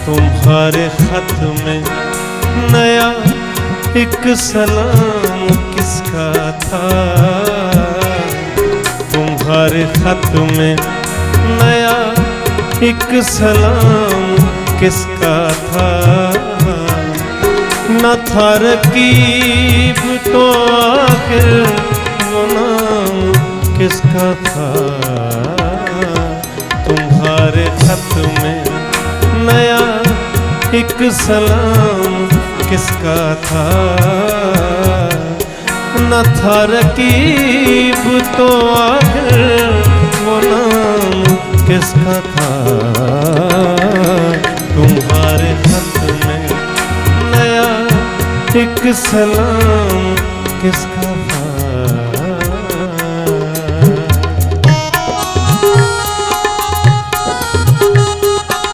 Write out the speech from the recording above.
तुम्हारे खत में नया एक सलाम किसका था? तुम्हारे खत में नया एक सलाम किसका था? न था रकीब तो आखिर वो नाम किसका था? तुम्हारे खत में नया एक सलाम किसका था? न था रकीब तो आखिर वो नाम किसका था? तुम्हारे खत में नया एक सलाम किसका